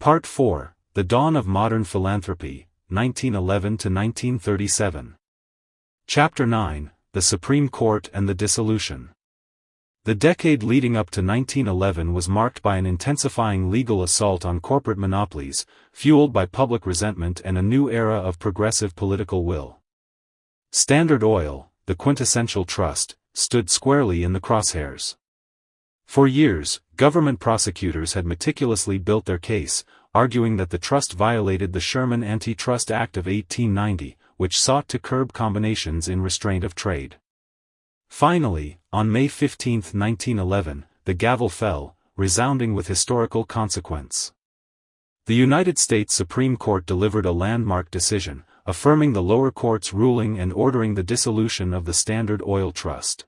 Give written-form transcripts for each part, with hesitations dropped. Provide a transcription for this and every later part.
Part 4, The Dawn of Modern Philanthropy, 1911 to 1937. Chapter 9, The Supreme Court and the Dissolution. The decade leading up to 1911 was marked by an intensifying legal assault on corporate monopolies, fueled by public resentment and a new era of progressive political will. Standard Oil, the quintessential trust, stood squarely in the crosshairs. For years, government prosecutors had meticulously built their case, arguing that the trust violated the Sherman Antitrust Act of 1890, which sought to curb combinations in restraint of trade. Finally, on May 15, 1911, the gavel fell, resounding with historical consequence. The United States Supreme Court delivered a landmark decision, affirming the lower court's ruling and ordering the dissolution of the Standard Oil Trust.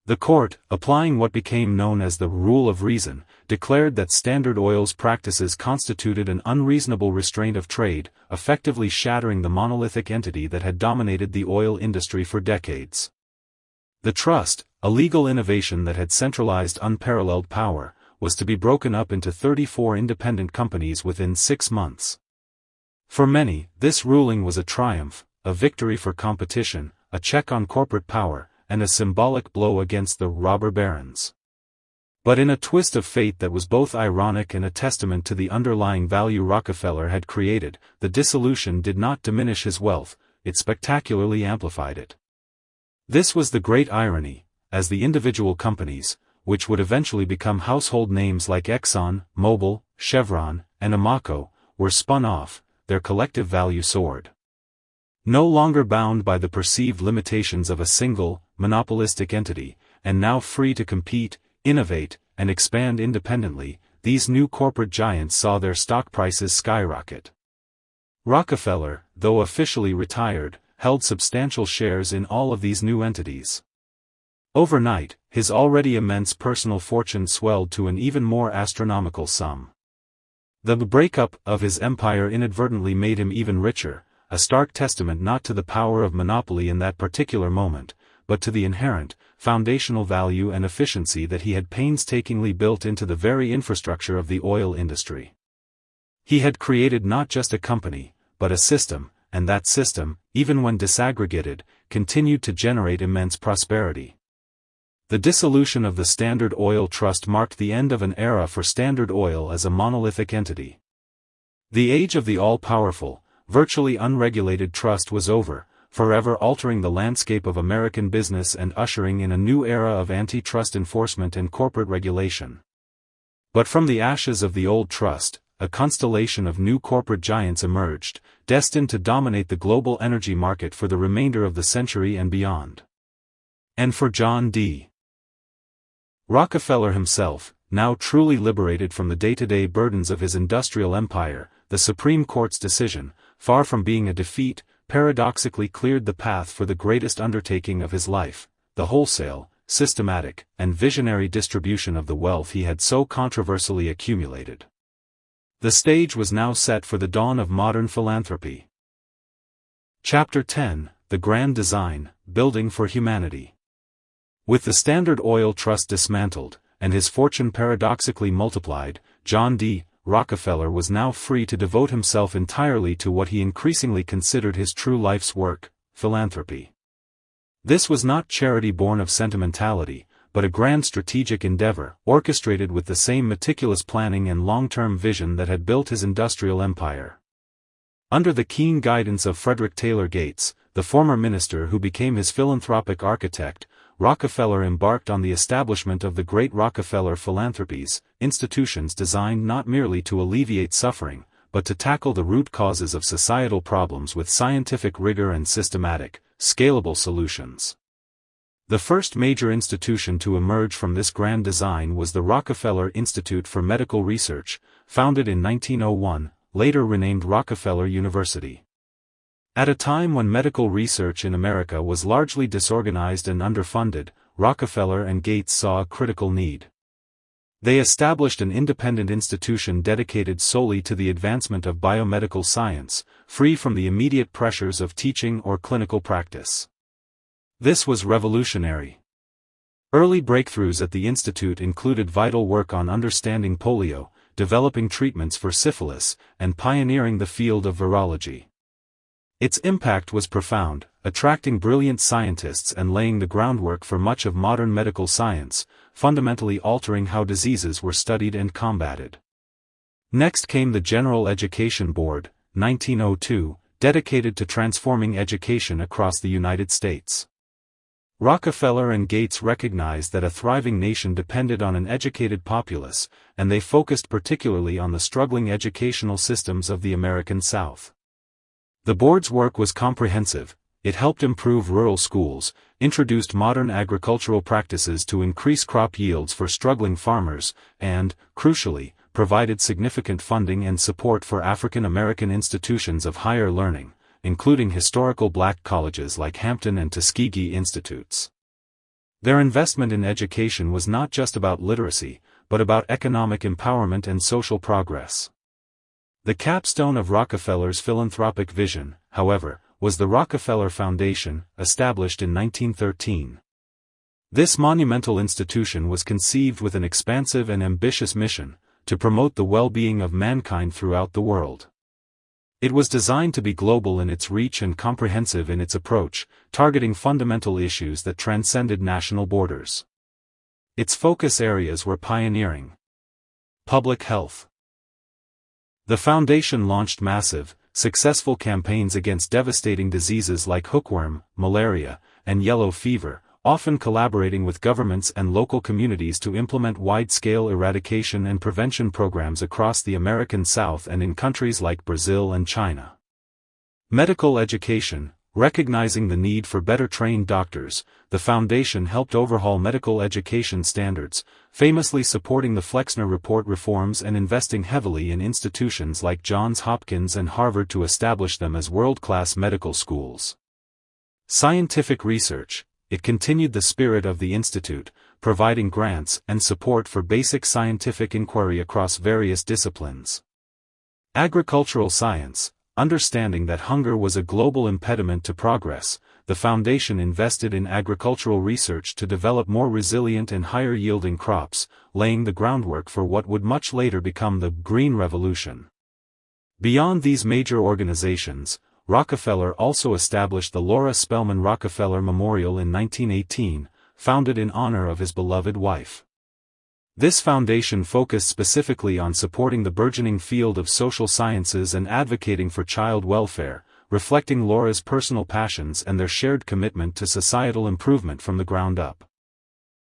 The court, applying what became known as the rule of reason, declared that Standard Oil's practices constituted an unreasonable restraint of trade, effectively shattering the monolithic entity that had dominated the oil industry for decades. The trust, a legal innovation that had centralized unparalleled power, was to be broken up into 34 independent companies within 6 months. For many, this ruling was a triumph, a victory for competition, a check on corporate power, and a symbolic blow against the robber barons. But in a twist of fate that was both ironic and a testament to the underlying value Rockefeller had created, the dissolution did not diminish his wealth, it spectacularly amplified it. This was the great irony, as the individual companies, which would eventually become household names like Exxon, Mobil, Chevron, and Amoco, were spun off, their collective value soared. No longer bound by the perceived limitations of a single, monopolistic entity, and now free to compete, innovate, and expand independently, these new corporate giants saw their stock prices skyrocket. Rockefeller, though officially retired, held substantial shares in all of these new entities. Overnight, his already immense personal fortune swelled to an even more astronomical sum. The breakup of his empire inadvertently made him even richer, a stark testament not to the power of monopoly in that particular moment, but to the inherent, foundational value and efficiency that he had painstakingly built into the very infrastructure of the oil industry. He had created not just a company, but a system, and that system, even when disaggregated, continued to generate immense prosperity. The dissolution of the Standard Oil Trust marked the end of an era for Standard Oil as a monolithic entity. The age of the all-powerful, virtually unregulated trust was over, forever altering the landscape of American business and ushering in a new era of antitrust enforcement and corporate regulation. But from the ashes of the old trust, a constellation of new corporate giants emerged, destined to dominate the global energy market for the remainder of the century and beyond. And for John D. Rockefeller himself, now truly liberated from the day-to-day burdens of his industrial empire, the Supreme Court's decision, far from being a defeat, paradoxically cleared the path for the greatest undertaking of his life, the wholesale, systematic, and visionary distribution of the wealth he had so controversially accumulated. The stage was now set for the dawn of modern philanthropy. Chapter 10, The Grand Design, Building for Humanity. With the Standard Oil Trust dismantled, and his fortune paradoxically multiplied, John D. Rockefeller was now free to devote himself entirely to what he increasingly considered his true life's work, philanthropy. This was not charity born of sentimentality, but a grand strategic endeavor, orchestrated with the same meticulous planning and long-term vision that had built his industrial empire. Under the keen guidance of Frederick Taylor Gates, the former minister who became his philanthropic architect, Rockefeller embarked on the establishment of the great Rockefeller Philanthropies, institutions designed not merely to alleviate suffering, but to tackle the root causes of societal problems with scientific rigor and systematic, scalable solutions. The first major institution to emerge from this grand design was the Rockefeller Institute for Medical Research, founded in 1901, later renamed Rockefeller University. At a time when medical research in America was largely disorganized and underfunded, Rockefeller and Gates saw a critical need. They established an independent institution dedicated solely to the advancement of biomedical science, free from the immediate pressures of teaching or clinical practice. This was revolutionary. Early breakthroughs at the institute included vital work on understanding polio, developing treatments for syphilis, and pioneering the field of virology. Its impact was profound, attracting brilliant scientists and laying the groundwork for much of modern medical science, fundamentally altering how diseases were studied and combated. Next came the General Education Board, 1902, dedicated to transforming education across the United States. Rockefeller and Gates recognized that a thriving nation depended on an educated populace, and they focused particularly on the struggling educational systems of the American South. The board's work was comprehensive. It helped improve rural schools, introduced modern agricultural practices to increase crop yields for struggling farmers, and, crucially, provided significant funding and support for African American institutions of higher learning, including historical black colleges like Hampton and Tuskegee Institutes. Their investment in education was not just about literacy, but about economic empowerment and social progress. The capstone of Rockefeller's philanthropic vision, however, was the Rockefeller Foundation, established in 1913. This monumental institution was conceived with an expansive and ambitious mission, to promote the well-being of mankind throughout the world. It was designed to be global in its reach and comprehensive in its approach, targeting fundamental issues that transcended national borders. Its focus areas were pioneering. Public health. The foundation launched massive, successful campaigns against devastating diseases like hookworm, malaria, and yellow fever, often collaborating with governments and local communities to implement wide-scale eradication and prevention programs across the American South and in countries like Brazil and China. Medical education. Recognizing the need for better trained doctors, the foundation helped overhaul medical education standards, famously supporting the Flexner Report reforms and investing heavily in institutions like Johns Hopkins and Harvard to establish them as world-class medical schools. Scientific research. It continued the spirit of the institute, providing grants and support for basic scientific inquiry across various disciplines. Agricultural science. Understanding that hunger was a global impediment to progress, the foundation invested in agricultural research to develop more resilient and higher-yielding crops, laying the groundwork for what would much later become the Green Revolution. Beyond these major organizations, Rockefeller also established the Laura Spelman Rockefeller Memorial in 1918, founded in honor of his beloved wife. This foundation focused specifically on supporting the burgeoning field of social sciences and advocating for child welfare, reflecting Laura's personal passions and their shared commitment to societal improvement from the ground up.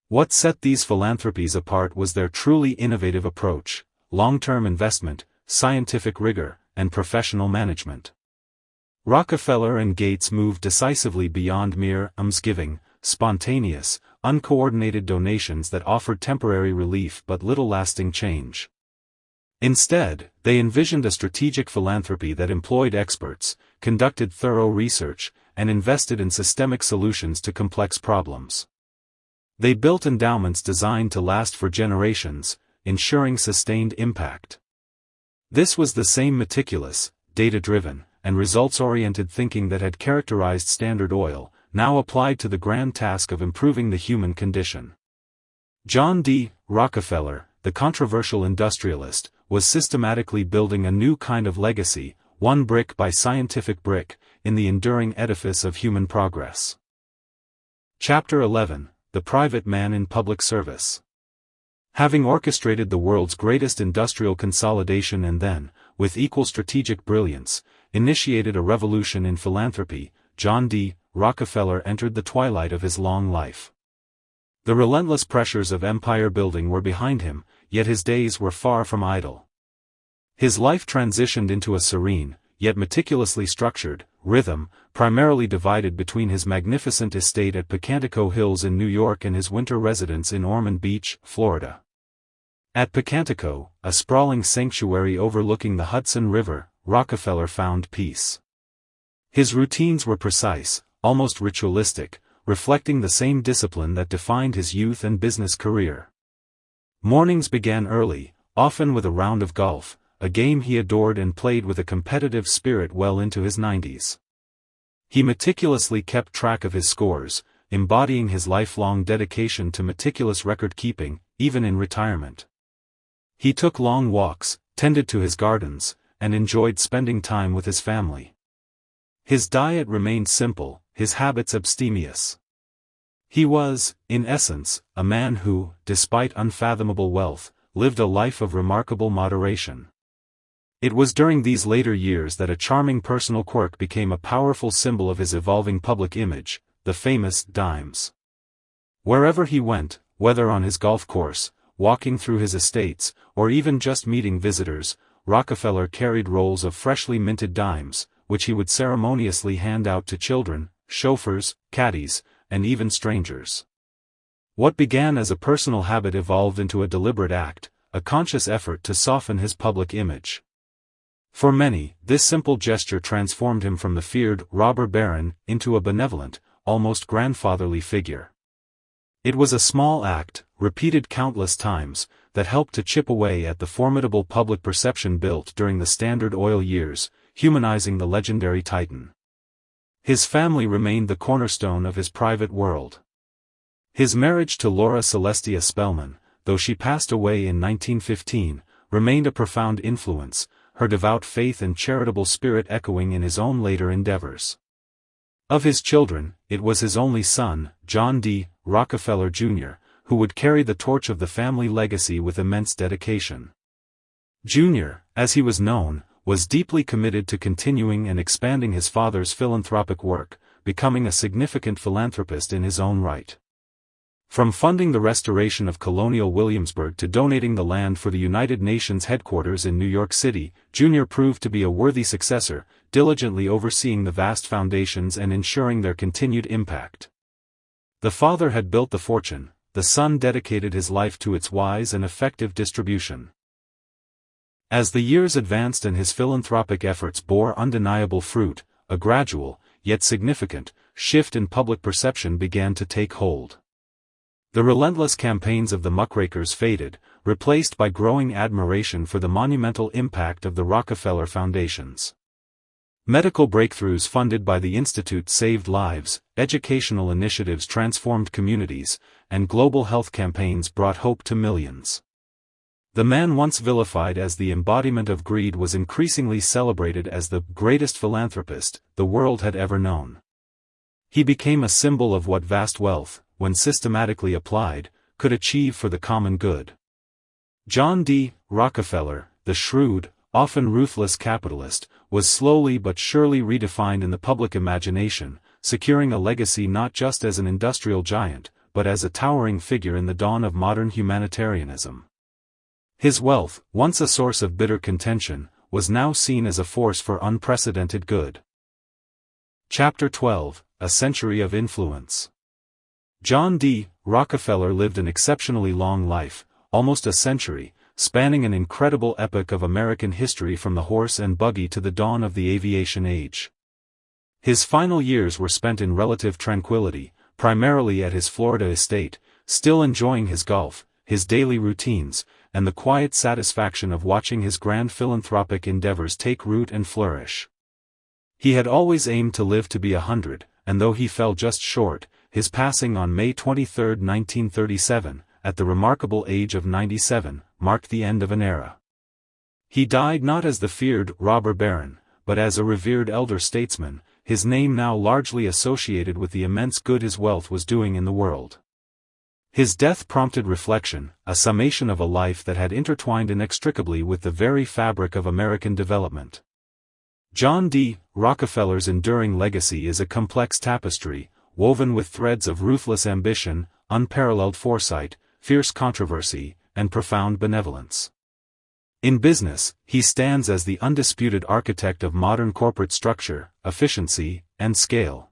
What set these philanthropies apart was their truly innovative approach, long-term investment, scientific rigor, and professional management. Rockefeller and Gates moved decisively beyond mere almsgiving, spontaneous, uncoordinated donations that offered temporary relief but little lasting change. Instead, they envisioned a strategic philanthropy that employed experts, conducted thorough research, and invested in systemic solutions to complex problems. They built endowments designed to last for generations, ensuring sustained impact. This was the same meticulous, data-driven, and results-oriented thinking that had characterized Standard Oil, now applied to the grand task of improving the human condition. John D. Rockefeller, the controversial industrialist, was systematically building a new kind of legacy, one brick by scientific brick, in the enduring edifice of human progress. Chapter 11: The Private Man in Public Service. Having orchestrated the world's greatest industrial consolidation and then, with equal strategic brilliance, initiated a revolution in philanthropy, John D. Rockefeller entered the twilight of his long life. The relentless pressures of empire building were behind him, yet his days were far from idle. His life transitioned into a serene, yet meticulously structured, rhythm, primarily divided between his magnificent estate at Pocantico Hills in New York and his winter residence in Ormond Beach, Florida. At Pocantico, a sprawling sanctuary overlooking the Hudson River, Rockefeller found peace. His routines were precise, almost ritualistic, reflecting the same discipline that defined his youth and business career. Mornings began early, often with a round of golf, a game he adored and played with a competitive spirit well into his 90s. He meticulously kept track of his scores, embodying his lifelong dedication to meticulous record-keeping, even in retirement. He took long walks, tended to his gardens, and enjoyed spending time with his family. His diet remained simple, his habits abstemious. He was, in essence, a man who, despite unfathomable wealth, lived a life of remarkable moderation. It was during these later years that a charming personal quirk became a powerful symbol of his evolving public image, the famous dimes. Wherever he went, whether on his golf course, walking through his estates, or even just meeting visitors, Rockefeller carried rolls of freshly minted dimes, which he would ceremoniously hand out to children, chauffeurs, caddies, and even strangers. What began as a personal habit evolved into a deliberate act, a conscious effort to soften his public image. For many, this simple gesture transformed him from the feared robber baron into a benevolent, almost grandfatherly figure. It was a small act, repeated countless times, that helped to chip away at the formidable public perception built during the Standard Oil years, humanizing the legendary titan. His family remained the cornerstone of his private world. His marriage to Laura Celestia Spellman, though she passed away in 1915, remained a profound influence, her devout faith and charitable spirit echoing in his own later endeavors. Of his children, it was his only son, John D. Rockefeller Jr., who would carry the torch of the family legacy with immense dedication. Jr., as he was known, was deeply committed to continuing and expanding his father's philanthropic work, becoming a significant philanthropist in his own right. From funding the restoration of colonial Williamsburg to donating the land for the United Nations headquarters in New York City, Jr. proved to be a worthy successor, diligently overseeing the vast foundations and ensuring their continued impact. The father had built the fortune, the son dedicated his life to its wise and effective distribution. As the years advanced and his philanthropic efforts bore undeniable fruit, a gradual, yet significant, shift in public perception began to take hold. The relentless campaigns of the muckrakers faded, replaced by growing admiration for the monumental impact of the Rockefeller foundations. Medical breakthroughs funded by the Institute saved lives, educational initiatives transformed communities, and global health campaigns brought hope to millions. The man once vilified as the embodiment of greed was increasingly celebrated as the greatest philanthropist the world had ever known. He became a symbol of what vast wealth, when systematically applied, could achieve for the common good. John D. Rockefeller, the shrewd, often ruthless capitalist, was slowly but surely redefined in the public imagination, securing a legacy not just as an industrial giant, but as a towering figure in the dawn of modern humanitarianism. His wealth, once a source of bitter contention, was now seen as a force for unprecedented good. Chapter 12, A Century of Influence. John D. Rockefeller lived an exceptionally long life, almost a century, spanning an incredible epoch of American history from the horse and buggy to the dawn of the aviation age. His final years were spent in relative tranquility, primarily at his Florida estate, still enjoying his golf, his daily routines, and the quiet satisfaction of watching his grand philanthropic endeavors take root and flourish. He had always aimed to live to be 100, and though he fell just short, his passing on May 23, 1937, at the remarkable age of 97, marked the end of an era. He died not as the feared robber baron, but as a revered elder statesman, his name now largely associated with the immense good his wealth was doing in the world. His death prompted reflection, a summation of a life that had intertwined inextricably with the very fabric of American development. John D. Rockefeller's enduring legacy is a complex tapestry, woven with threads of ruthless ambition, unparalleled foresight, fierce controversy, and profound benevolence. In business, he stands as the undisputed architect of modern corporate structure, efficiency, and scale.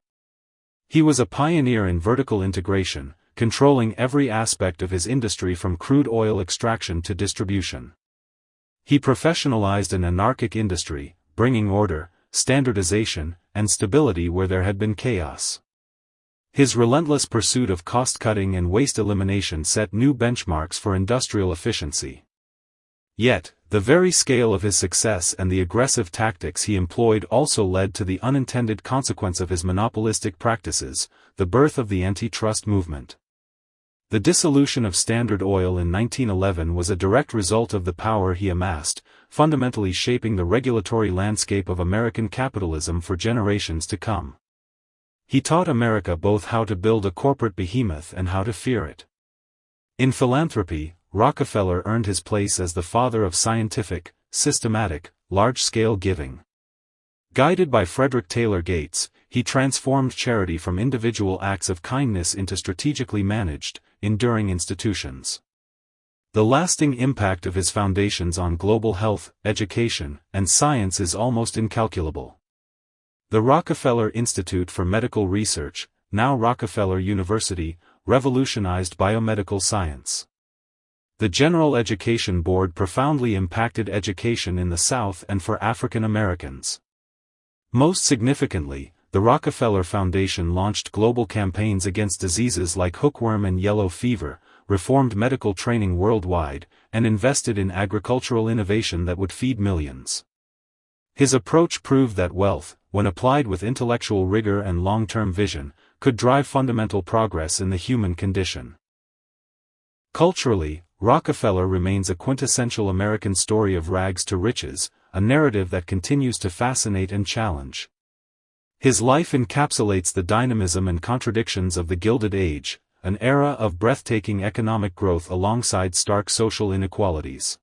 He was a pioneer in vertical integration, controlling every aspect of his industry from crude oil extraction to distribution. He professionalized an anarchic industry, bringing order, standardization, and stability where there had been chaos. His relentless pursuit of cost-cutting and waste elimination set new benchmarks for industrial efficiency. Yet, the very scale of his success and the aggressive tactics he employed also led to the unintended consequence of his monopolistic practices, the birth of the antitrust movement. The dissolution of Standard Oil in 1911 was a direct result of the power he amassed, fundamentally shaping the regulatory landscape of American capitalism for generations to come. He taught America both how to build a corporate behemoth and how to fear it. In philanthropy, Rockefeller earned his place as the father of scientific, systematic, large-scale giving. Guided by Frederick Taylor Gates, he transformed charity from individual acts of kindness into strategically managed, enduring institutions. The lasting impact of his foundations on global health, education, and science is almost incalculable. The Rockefeller Institute for Medical Research, now Rockefeller University, revolutionized biomedical science. The General Education Board profoundly impacted education in the South and for African Americans. Most significantly, the Rockefeller Foundation launched global campaigns against diseases like hookworm and yellow fever, reformed medical training worldwide, and invested in agricultural innovation that would feed millions. His approach proved that wealth, when applied with intellectual rigor and long-term vision, could drive fundamental progress in the human condition. Culturally, Rockefeller remains a quintessential American story of rags to riches, a narrative that continues to fascinate and challenge. His life encapsulates the dynamism and contradictions of the Gilded Age, an era of breathtaking economic growth alongside stark social inequalities.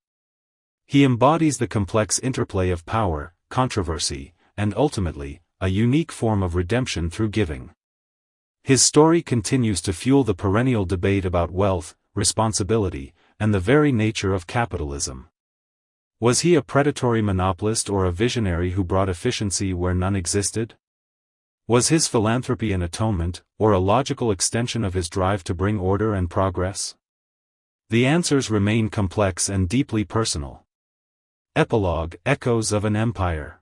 He embodies the complex interplay of power, controversy, and ultimately, a unique form of redemption through giving. His story continues to fuel the perennial debate about wealth, responsibility, and the very nature of capitalism. Was he a predatory monopolist or a visionary who brought efficiency where none existed? Was his philanthropy an atonement, or a logical extension of his drive to bring order and progress? The answers remain complex and deeply personal. Epilogue: Echoes of an Empire.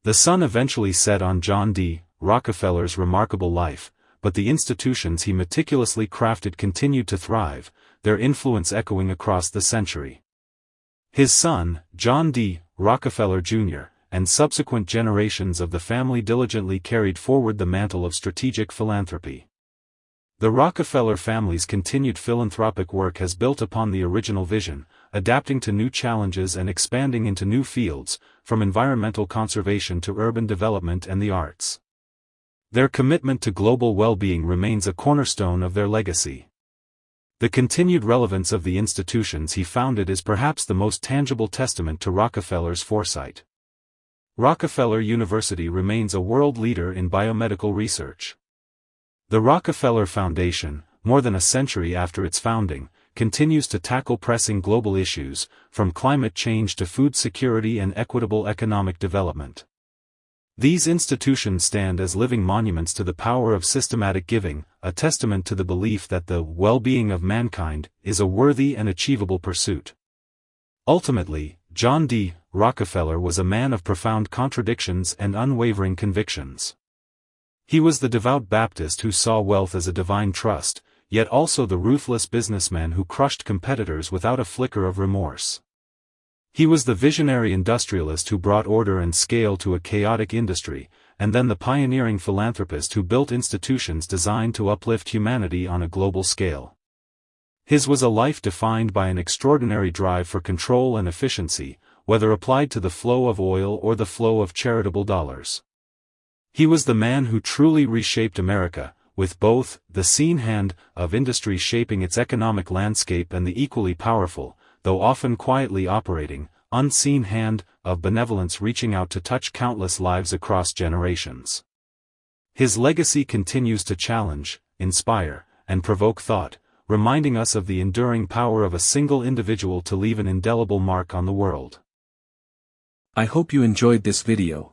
The sun eventually set on John D. Rockefeller's remarkable life, but the institutions he meticulously crafted continued to thrive, their influence echoing across the century. His son, John D. Rockefeller Jr., and subsequent generations of the family diligently carried forward the mantle of strategic philanthropy. The Rockefeller family's continued philanthropic work has built upon the original vision, adapting to new challenges and expanding into new fields, from environmental conservation to urban development and the arts. Their commitment to global well-being remains a cornerstone of their legacy. The continued relevance of the institutions he founded is perhaps the most tangible testament to Rockefeller's foresight. Rockefeller University remains a world leader in biomedical research. The Rockefeller Foundation, more than a century after its founding, continues to tackle pressing global issues, from climate change to food security and equitable economic development. These institutions stand as living monuments to the power of systematic giving, a testament to the belief that the well-being of mankind is a worthy and achievable pursuit. Ultimately, John D. Rockefeller was a man of profound contradictions and unwavering convictions. He was the devout Baptist who saw wealth as a divine trust, yet also the ruthless businessman who crushed competitors without a flicker of remorse. He was the visionary industrialist who brought order and scale to a chaotic industry, and then the pioneering philanthropist who built institutions designed to uplift humanity on a global scale. His was a life defined by an extraordinary drive for control and efficiency, whether applied to the flow of oil or the flow of charitable dollars. He was the man who truly reshaped America, with both the seen hand of industry shaping its economic landscape and the equally powerful, though often quietly operating, unseen hand of benevolence reaching out to touch countless lives across generations. His legacy continues to challenge, inspire, and provoke thought, reminding us of the enduring power of a single individual to leave an indelible mark on the world. I hope you enjoyed this video.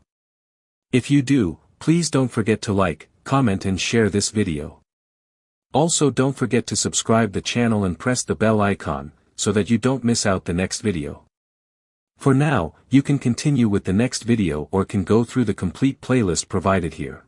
If you do, please don't forget to like, comment and share this video. Also don't forget to subscribe the channel and press the bell icon, so that you don't miss out the next video. For now, you can continue with the next video or can go through the complete playlist provided here.